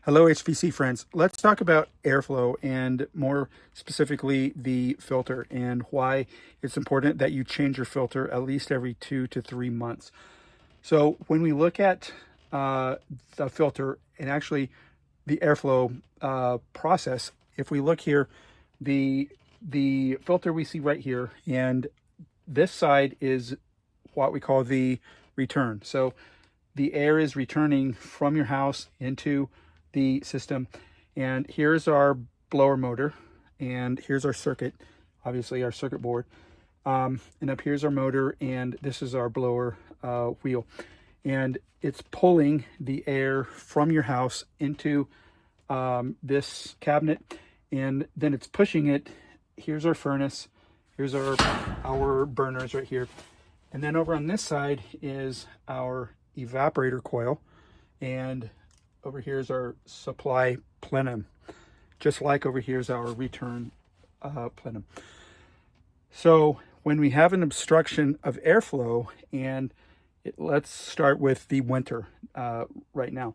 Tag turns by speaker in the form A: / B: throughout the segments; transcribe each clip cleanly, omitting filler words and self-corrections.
A: Hello, HVC friends. Let's talk about airflow and more specifically the filter and why it's important that you change your filter at least every 2 to 3 months. So when we look at the filter and actually the airflow process, if we look here, the filter we see right here, and this side is what we call the return. So the air is returning from your house into the system, and here's our blower motor, and here's our circuit, obviously our circuit board, and up here's our motor, and this is our blower wheel, and it's pulling the air from your house into this cabinet, and then it's pushing it. Here's our furnace, here's our burners right here, and then over on this side is our evaporator coil, and over here is our supply plenum, just like over here is our return plenum. So when we have an obstruction of airflow, and let's start with the winter right now.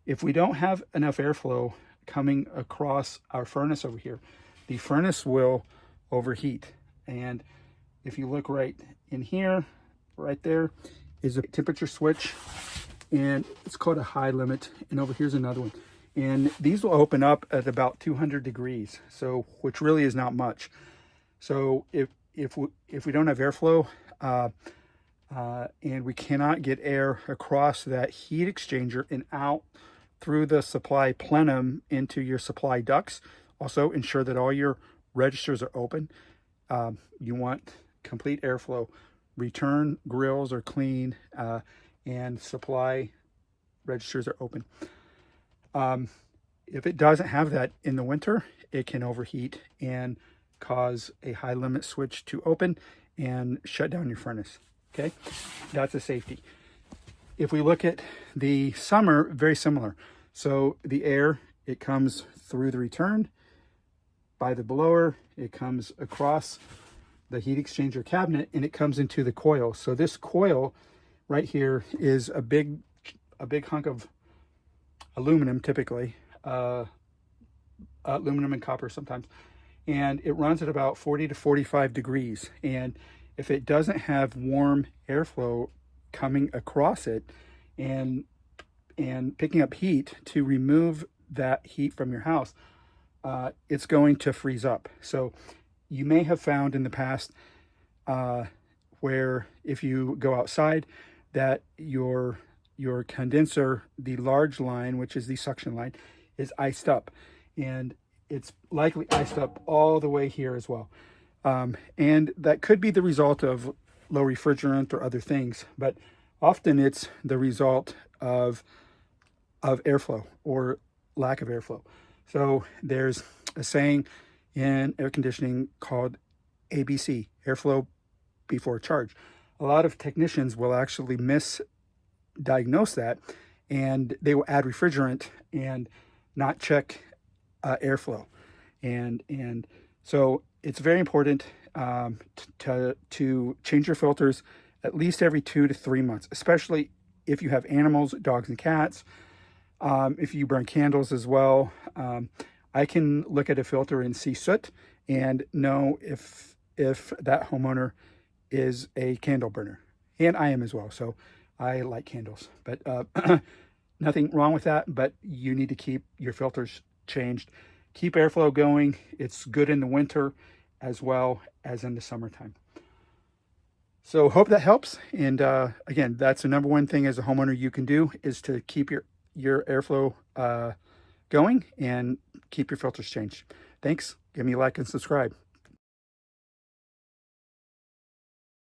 A: If we don't have enough airflow coming across our furnace over here, the furnace will overheat. And if you look right in here, right there is a temperature switch, and it's called a high limit, and over here's another one, and these will open up at about 200 degrees, so which really is not much. So if we don't have airflow and we cannot get air across that heat exchanger and out through the supply plenum into your supply ducts, also ensure that all your registers are open. You want complete airflow. Return grills are clean, and supply registers are open. If it doesn't have that in the winter, it can overheat and cause a high limit switch to open and shut down your furnace. Okay, that's a safety. If we look at the summer, very similar. So the air, it comes through the return by the blower, it comes across the heat exchanger cabinet, and it comes into the coil. So this coil right here is a big hunk of aluminum, typically aluminum and copper sometimes, and it runs at about 40 to 45 degrees. And if it doesn't have warm airflow coming across it and picking up heat to remove that heat from your house, it's going to freeze up. So you may have found in the past where if you go outside, that your condenser, the large line, which is the suction line, is iced up, and it's likely iced up all the way here as well. And that could be the result of low refrigerant or other things, but often it's the result of airflow or lack of airflow. So there's a saying in air conditioning called ABC, airflow before charge. A lot of technicians will actually misdiagnose that, and they will add refrigerant and not check airflow. And so it's very important to change your filters at least every 2 to 3 months, especially if you have animals, dogs and cats. If you burn candles as well, I can look at a filter and see soot and know if that homeowner is a candle burner, and I am as well. So I like candles, but nothing wrong with that, but you need to keep your filters changed. Keep airflow going. It's good in the winter as well as in the summertime. So hope that helps. And again, that's the number one thing as a homeowner you can do, is to keep your airflow going and keep your filters changed. Thanks. Give me a like and subscribe.